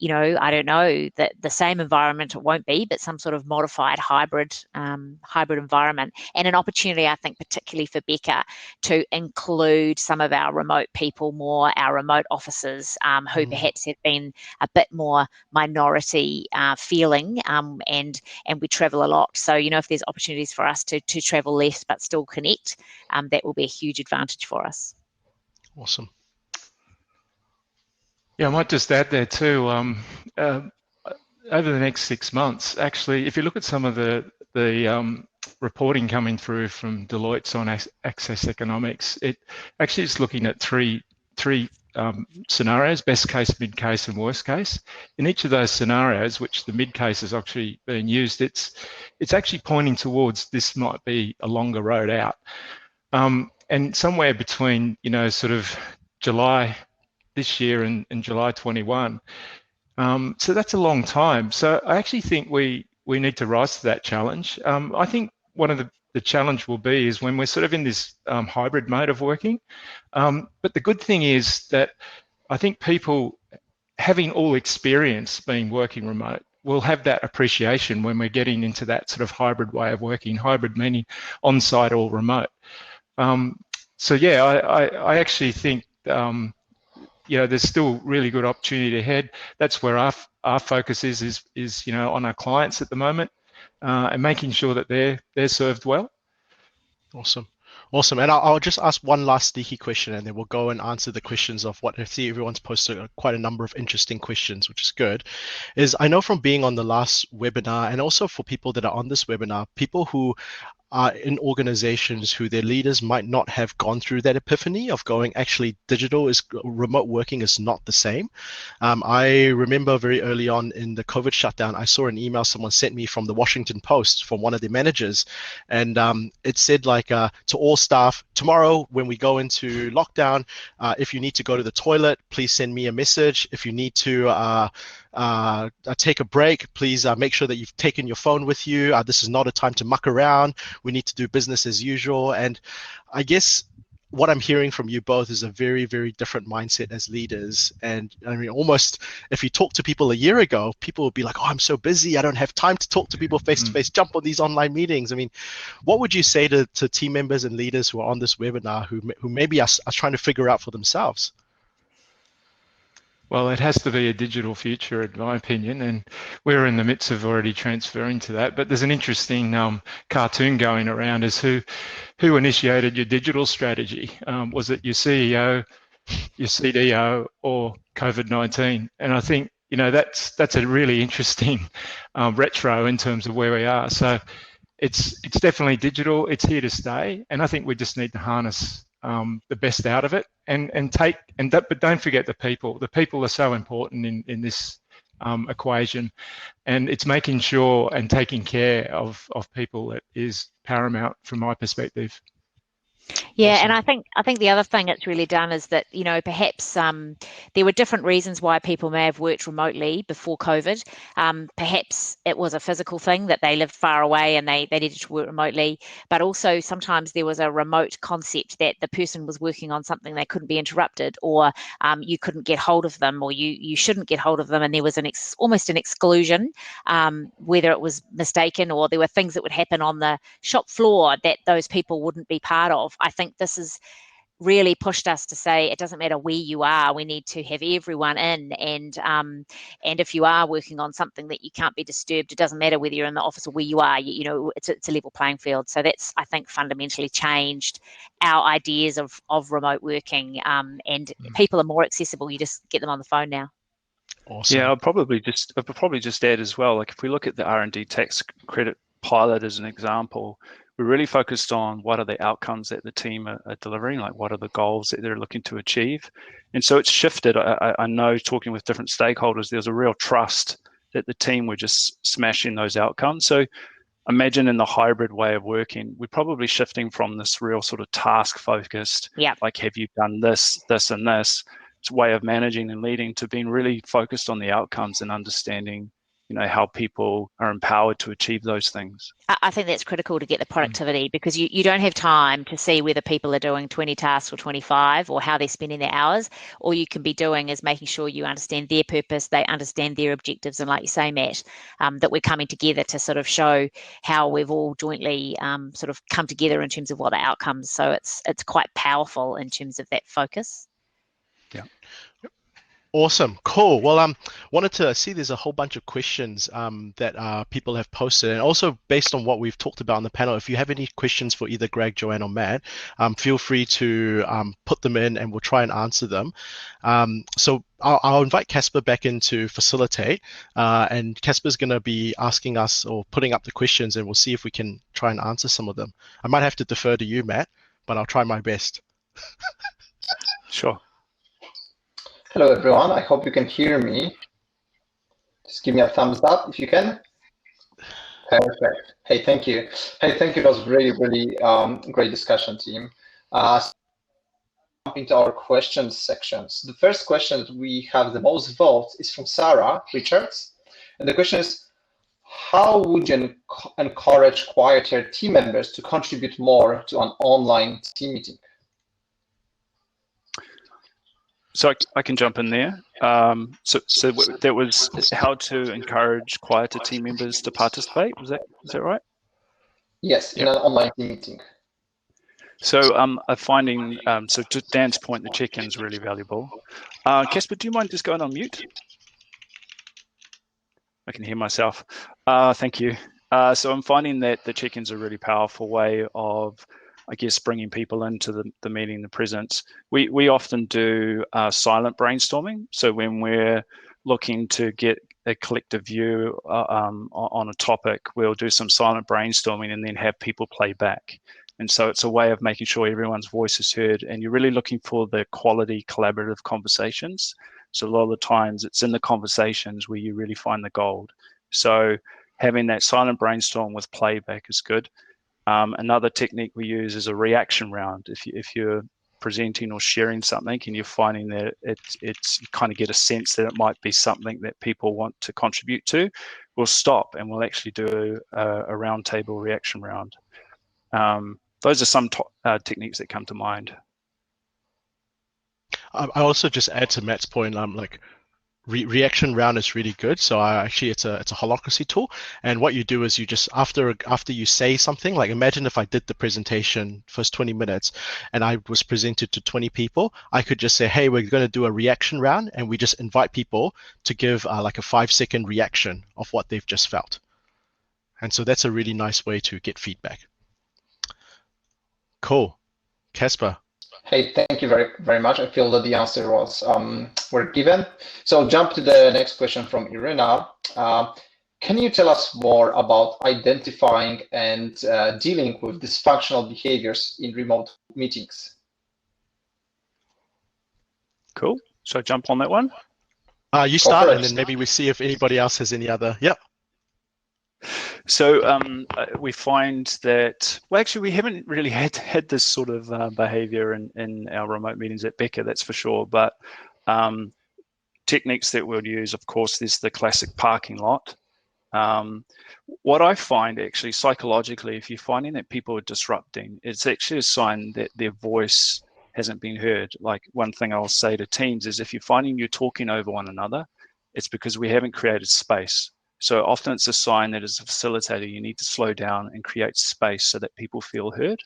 don't know, the same environment it won't be, but some sort of modified hybrid environment, and an opportunity, I think, particularly for Becca, to include some of our remote people more, our remote officers who perhaps have been a bit more minority feeling, and we travel a lot. So, if there's opportunities for us to travel less but still connect, that will be a huge advantage for us. Awesome. Yeah, I might just add there too. Over the next 6 months, actually, if you look at some of the reporting coming through from Deloitte's on access economics, it actually is looking at three scenarios: best case, mid case, and worst case. In each of those scenarios, which the mid case is actually being used, it's actually pointing towards this might be a longer road out, and somewhere between sort of July this year and July 21. So that's a long time. So I actually think we need to rise to that challenge. I think one of the challenge will be is when we're sort of in this hybrid mode of working. But the good thing is that I think people having all experience being working remote will have that appreciation when we're getting into that sort of hybrid way of working, hybrid meaning on-site or remote. So yeah, I actually think there's still really good opportunity ahead. That's where our focus is on our clients at the moment, and making sure that they're served well. Awesome. And I'll just ask one last sneaky question, and then we'll go and answer the questions of what I see everyone's posted quite a number of interesting questions, which is good. I know from being on the last webinar, and also for people that are on this webinar, people who are in organizations who their leaders might not have gone through that epiphany of going, actually, remote working is not the same. I remember very early on in the COVID shutdown, I saw an email someone sent me from the Washington Post from one of their managers, and it said to all staff, tomorrow when we go into lockdown, if you need to go to the toilet, please send me a message. If you need to take a break, please make sure that you've taken your phone with you. This is not a time to muck around. We need to do business as usual. And I guess what I'm hearing from you both is a very, very different mindset as leaders. And I mean, almost if you talk to people a year ago, people would be like, oh, I'm so busy, I don't have time to talk to people face to face, jump on these online meetings. I mean, what would you say to team members and leaders who are on this webinar who maybe are trying to figure out for themselves? Well, it has to be a digital future, in my opinion, and we're in the midst of already transferring to that. But there's an interesting cartoon going around as who initiated your digital strategy. Was it your CEO, your CDO, or COVID-19? And I think that's a really interesting retro in terms of where we are. So it's definitely digital. It's here to stay, and I think we just need to harness the best out of it, but don't forget the people. The people are so important in this equation, and it's making sure and taking care of people that is paramount from my perspective. Yeah, awesome. And I think the other thing it's really done is that, perhaps there were different reasons why people may have worked remotely before COVID. Perhaps it was a physical thing that they lived far away and they needed to work remotely, but also sometimes there was a remote concept that the person was working on something they couldn't be interrupted, or you couldn't get hold of them, or you shouldn't get hold of them, and there was almost an exclusion, whether it was mistaken or there were things that would happen on the shop floor that those people wouldn't be part of. I think this has really pushed us to say it doesn't matter where you are, we need to have everyone in, and if you are working on something that you can't be disturbed, it doesn't matter whether you're in the office or where you are, it's a level playing field. So that's, I think, fundamentally changed our ideas of remote working, and people are more accessible. You just get them on the phone now. Awesome. Yeah, I'll probably just add as well, like if we look at the R&D tax credit pilot as an example, we're really focused on what are the outcomes that the team are delivering, like what are the goals that they're looking to achieve. And so it's shifted. I know, talking with different stakeholders, there's a real trust that the team were just smashing those outcomes. So imagine in the hybrid way of working, we're probably shifting from this real sort of task focused, like have you done this, this and this, way of managing and leading, to being really focused on the outcomes and understanding how people are empowered to achieve those things. I think that's critical to get the productivity, because you don't have time to see whether people are doing 20 tasks or 25 or how they're spending their hours. All you can be doing is making sure you understand their purpose, they understand their objectives, and like you say, Matt, that we're coming together to sort of show how we've all jointly sort of come together in terms of what the outcomes. So it's quite powerful in terms of that focus. Yeah. Awesome, cool. Well, wanted to see there's a whole bunch of questions that people have posted, and also based on what we've talked about on the panel, if you have any questions for either Greg, Joanne, or Matt, feel free to put them in, and we'll try and answer them. So I'll invite Casper back in to facilitate, and Casper's going to be asking us or putting up the questions, and we'll see if we can try and answer some of them. I might have to defer to you, Matt, but I'll try my best. Sure. Hello, everyone. I hope you can hear me. Just give me a thumbs up if you can. Perfect. Hey, thank you. Hey, thank you. It was really, really great discussion, team. Into our questions sections. The first question that we have the most votes is from Sarah Richards. And the question is, how would you encourage quieter team members to contribute more to an online team meeting? So I can jump in there. So that was how to encourage quieter team members to participate. Is that right? Yes, in an online team meeting. So I'm finding, so to Dan's point, the check-in is really valuable. Casper, do you mind just going on mute? I can hear myself. Thank you. So I'm finding that the check-ins are a really powerful way of, I guess, bringing people into the meeting, the presence. We often do silent brainstorming. So when we're looking to get a collective view on a topic, we'll do some silent brainstorming and then have people play back. And so it's a way of making sure everyone's voice is heard, and you're really looking for the quality collaborative conversations. So a lot of the times it's in the conversations where you really find the gold. So having that silent brainstorm with playback is good. Another technique we use is a reaction round. If you're presenting or sharing something and you're finding that it's you kind of get a sense that it might be something that people want to contribute to, we'll stop and we'll actually do a round table reaction round. Those are some techniques that come to mind. I also just add to Matt's point, like reaction round is really good. So actually it's a holacracy tool, and what you do is you just after you say something, like imagine if I did the presentation first 20 minutes and I was presented to 20 people, I could just say, hey, we're going to do a reaction round, and we just invite people to give like a 5-second reaction of what they've just felt. And so that's a really nice way to get feedback. Cool. Casper. Hey, thank you very, very much. I feel that the answer was were given. So I'll jump to the next question from Irina. Can you tell us more about identifying and dealing with dysfunctional behaviors in remote meetings? Cool. So jump on that one. You start, and then maybe we see if anybody else has any other. Yep. So we find that, well, actually, we haven't really had this sort of behavior in our remote meetings at Becca, that's for sure. But techniques that we'll use, of course, there's the classic parking lot. What I find actually psychologically, if you're finding that people are disrupting, it's actually a sign that their voice hasn't been heard. Like one thing I'll say to teams is if you're finding you're talking over one another, it's because we haven't created space. So often it's a sign that as a facilitator, you need to slow down and create space so that people feel heard.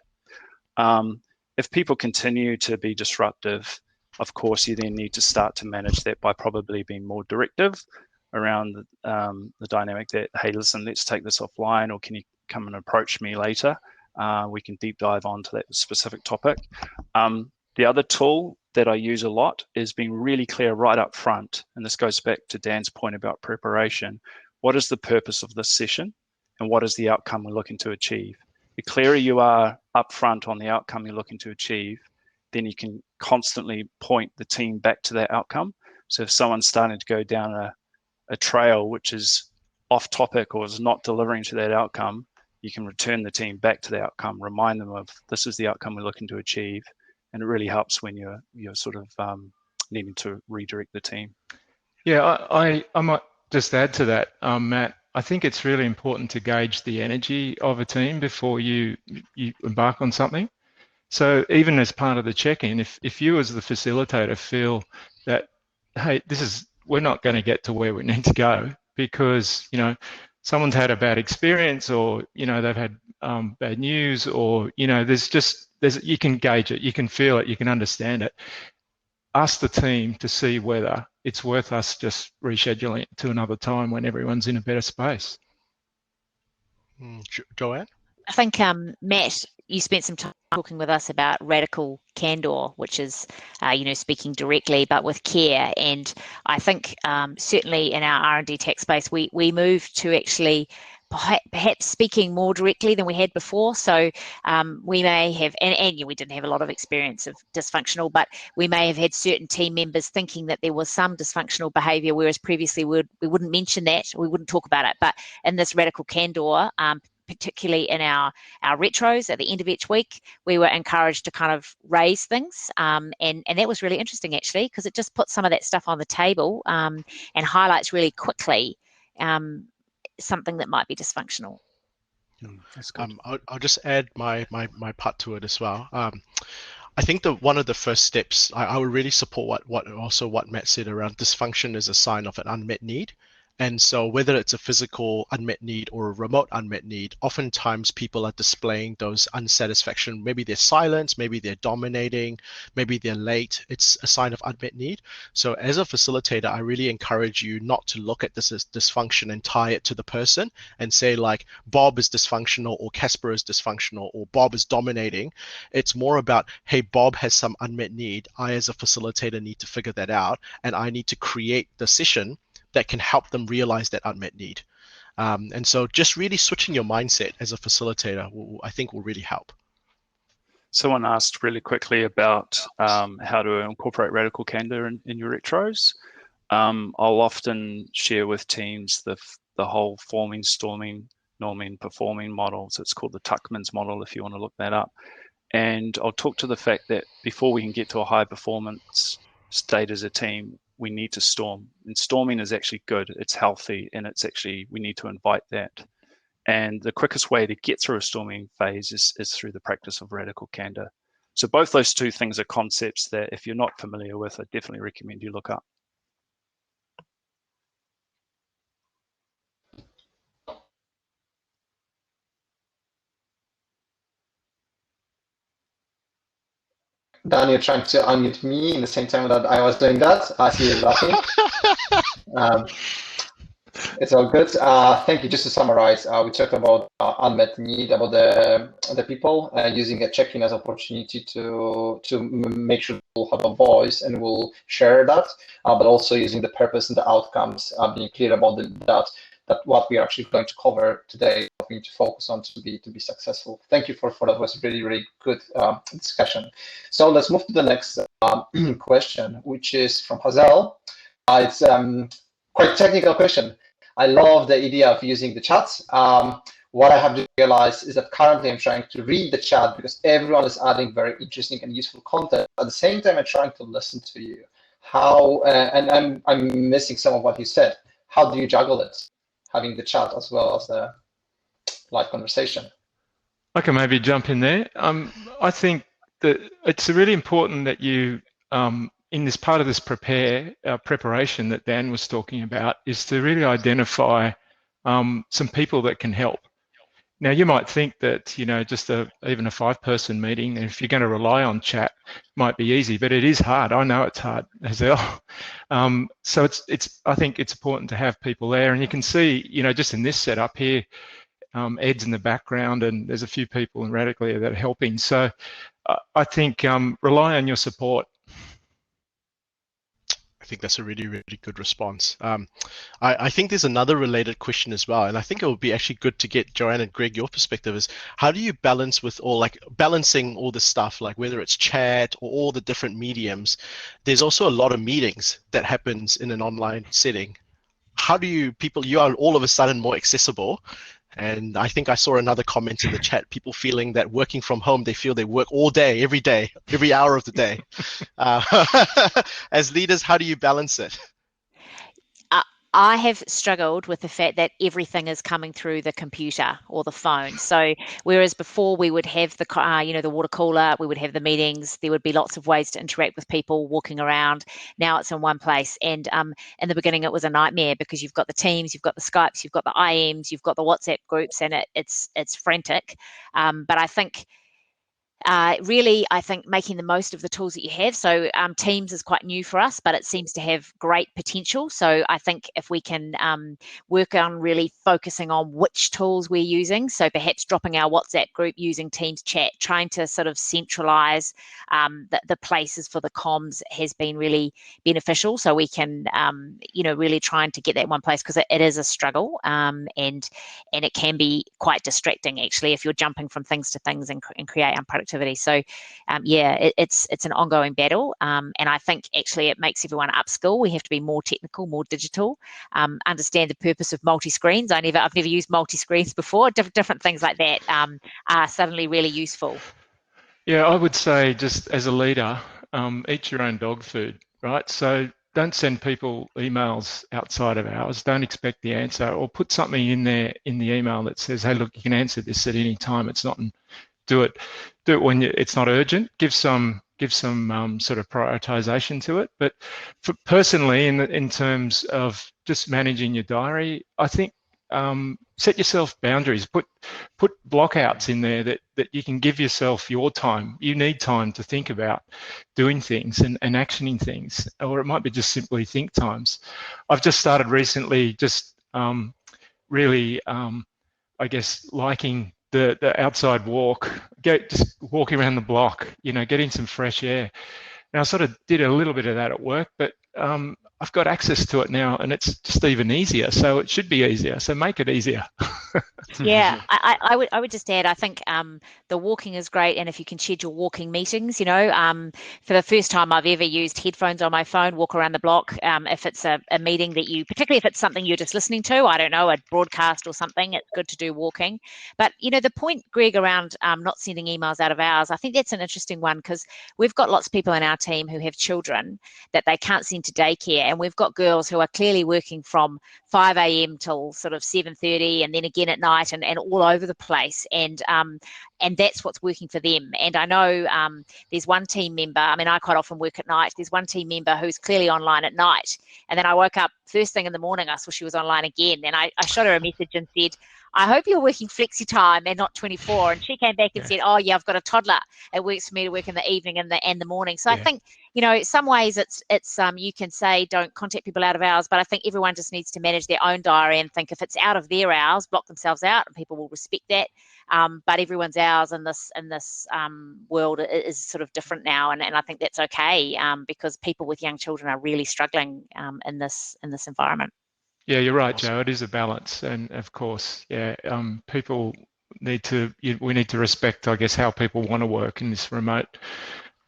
If people continue to be disruptive, of course, you then need to start to manage that by probably being more directive around the dynamic that, hey, listen, let's take this offline, or can you come and approach me later? We can deep dive onto that specific topic. The other tool that I use a lot is being really clear right up front. And this goes back to Dan's point about preparation. What is the purpose of this session, and what is the outcome we're looking to achieve? The clearer you are upfront on the outcome you're looking to achieve, then you can constantly point the team back to that outcome. So if someone's starting to go down a trail which is off topic or is not delivering to that outcome, you can return the team back to the outcome, remind them of this is the outcome we're looking to achieve. And it really helps when you're sort of needing to redirect the team. Yeah, I might just add to that, Matt. I think it's really important to gauge the energy of a team before you embark on something. So even as part of the check-in, if you as the facilitator feel that, hey, we're not going to get to where we need to go because, someone's had a bad experience, or, they've had bad news, or, you can gauge it, you can feel it, you can understand it. Ask the team to see whether it's worth us just rescheduling it to another time when everyone's in a better space. Joanne? I think, Matt, you spent some time talking with us about radical candor, which is, speaking directly but with care. And I think certainly in our R&D tech space, we moved to actually perhaps speaking more directly than we had before. So we may have, and we didn't have a lot of experience of dysfunctional, but we may have had certain team members thinking that there was some dysfunctional behaviour, whereas previously we wouldn't mention that, we wouldn't talk about it. But in this radical candor, particularly in our retros at the end of each week, we were encouraged to kind of raise things. And that was really interesting, actually, because it just puts some of that stuff on the table and highlights really quickly something that might be dysfunctional. That's good. I'll just add my part to it as well. I think one of the first steps, I would really support what Matt said around dysfunction is a sign of an unmet need. And so whether it's a physical unmet need or a remote unmet need, oftentimes people are displaying those unsatisfaction. Maybe they're silent, maybe they're dominating, maybe they're late. It's a sign of unmet need. So as a facilitator, I really encourage you not to look at this as dysfunction and tie it to the person and say like Bob is dysfunctional or Casper is dysfunctional or Bob is dominating. It's more about, hey, Bob has some unmet need. I as a facilitator need to figure that out, and I need to create the session that can help them realize that unmet need. And so just really switching your mindset as a facilitator, I think will really help. Someone asked really quickly about how to incorporate radical candor in your retros. I'll often share with teams the whole forming, storming, norming, performing model. So it's called the Tuckman's model if you want to look that up. And I'll talk to the fact that before we can get to a high performance state as a team, we need to storm. And storming is actually good, it's healthy, and it's actually, we need to invite that. And the quickest way to get through a storming phase is through the practice of radical candor. So both those two things are concepts that if you're not familiar with, I definitely recommend you look up. Dan, you're trying to unmute me in the same time that I was doing that. I see you laughing. It's all good. Thank you. Just to summarize, we talked about unmet need, about the people using a check-in as an opportunity to make sure people have a voice and will share that, but also using the purpose and the outcomes, being clear about that what we are actually going to cover today, what we need to focus on to be successful. Thank you for that. Was really, really good discussion. So let's move to the next question, which is from Hazel. It's quite technical question. I love the idea of using the chats. What I have to realize is that currently I'm trying to read the chat because everyone is adding very interesting and useful content. At the same time, I'm trying to listen to you. How and I'm missing some of what you said. How do you juggle it, having the chat as well as the live conversation? I can maybe jump in there. I think that it's really important that you, in this part of this preparation that Dan was talking about, is to really identify some people that can help. Now, you might think that, just even a 5-person meeting, and if you're going to rely on chat, might be easy, but it is hard. I know it's hard as well. So I think it's important to have people there, and you can see, just in this setup here, Ed's in the background, and there's a few people in Radically that are helping. So I think rely on your support. I think that's a really, really good response. I think there's another related question as well, and I think it would be actually good to get Joanne and Greg, your perspective is, how do you balance with balancing all this stuff, like whether it's chat or all the different mediums? There's also a lot of meetings that happens in an online setting. How do you are all of a sudden more accessible? And I think I saw another comment in the chat, people feeling that working from home, they feel they work all day, every hour of the day. As leaders, how do you balance it? I have struggled with the fact that everything is coming through the computer or the phone. So whereas before we would have the the water cooler, we would have the meetings, there would be lots of ways to interact with people walking around. Now it's in one place, and in the beginning it was a nightmare because you've got the Teams, you've got the Skypes, you've got the IMs, you've got the WhatsApp groups, and it's frantic. But I think. Really, I think making the most of the tools that you have. So Teams is quite new for us, but it seems to have great potential. So I think if we can work on really focusing on which tools we're using, so perhaps dropping our WhatsApp group using Teams chat, trying to sort of centralize the places for the comms has been really beneficial. So we can, really trying to get that in one place, because it is a struggle, and it can be quite distracting actually if you're jumping from things to things and create unproductivity. So it's an ongoing battle, and I think actually it makes everyone upskill. We have to be more technical, more digital, understand the purpose of multi-screens. I've never used multi-screens before. Different things like that are suddenly really useful. Yeah, I would say, just as a leader, eat your own dog food, right? So don't send people emails outside of hours. Don't expect the answer, or put something in there in the email that says, hey, look, you can answer this at any time. It's not do it when it's not urgent. Give some sort of prioritization to it. But personally, in terms of just managing your diary, I think set yourself boundaries. Put blockouts in there that you can give yourself your time. You need time to think about doing things and actioning things, or it might be just simply think times. I've just started recently just really I guess liking the outside walk, just walking around the block, getting some fresh air. Now I sort of did a little bit of that at work, but I've got access to it now, and it's just even easier. So it should be easier. So make it easier. Yeah, I would just add, I think the walking is great, and if you can schedule walking meetings, for the first time I've ever used headphones on my phone, walk around the block. If it's a meeting that particularly if it's something you're just listening to, I don't know, a broadcast or something, it's good to do walking. But the point, Greg, around not sending emails out of hours, I think that's an interesting one, because we've got lots of people in our team who have children that they can't send to daycare, and we've got girls who are clearly working from 5 a.m. till sort of 7:30, and then again at night, and all over the place, and that's what's working for them. And I know there's one team member, I quite often work at night, there's one team member who's clearly online at night, and then I woke up first thing in the morning, I saw she was online again, and I shot her a message and said, I hope you're working flexi time and not 24. And she came back and said, oh yeah, I've got a toddler. It works for me to work in the evening and the morning. So I think, some ways it's you can say don't contact people out of hours, but I think everyone just needs to manage their own diary and think if it's out of their hours, block themselves out, and people will respect that. But everyone's hours in this world is sort of different now, and I think that's okay, because people with young children are really struggling in this environment. Yeah, you're right, Joe. It is a balance, and of course, people we need to respect, I guess, how people want to work in this remote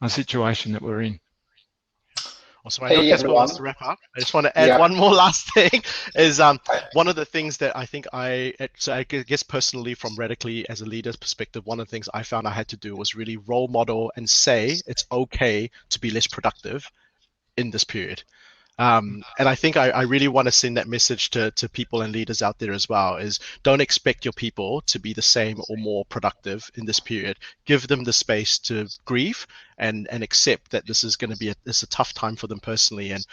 situation that we're in. Also, I know Casper wants to wrap up. I just want to add one more last thing. Is one of the things that I think I guess personally, from Radically as a leader's perspective, one of the things I found I had to do was really role model and say it's okay to be less productive in this period. And I think I really want to send that message to people and leaders out there as well, is don't expect your people to be the same or more productive in this period. Give them the space to grieve and accept that this is going to be a tough time for them personally. And,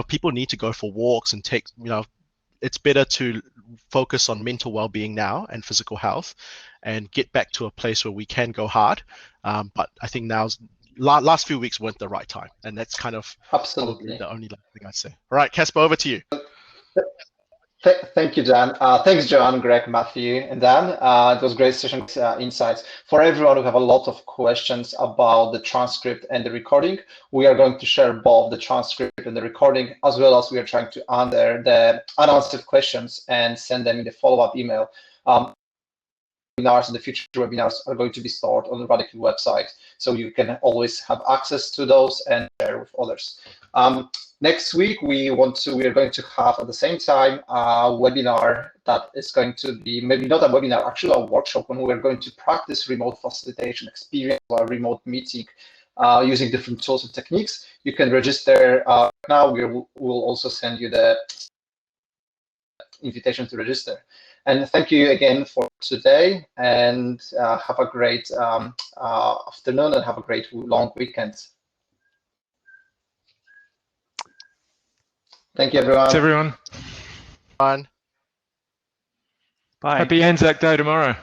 people need to go for walks and take, it's better to focus on mental well-being now and physical health and get back to a place where we can go hard. But I think last few weeks weren't the right time, and that's kind of absolutely the only thing I'd say. All right, Casper, over to you. Thank you, Dan. Thanks, John, Greg, Matthew, and Dan. It was a great session, insights. For everyone who have a lot of questions about the transcript and the recording, we are going to share both the transcript and the recording, as well as we are trying to answer the unanswered questions and send them in the follow-up email. Webinars and the future webinars are going to be stored on the Radically website, so you can always have access to those and share with others. Next week, we are going to have at the same time a webinar that is going to be maybe not a webinar, actually a workshop, when we're going to practice remote facilitation experience or a remote meeting using different tools and techniques. You can register now. We'll also send you the invitation to register. And thank you again for today, and have a great afternoon, and have a great long weekend. Thank you, everyone. Thanks, everyone. Bye. Bye. Happy Anzac Day tomorrow.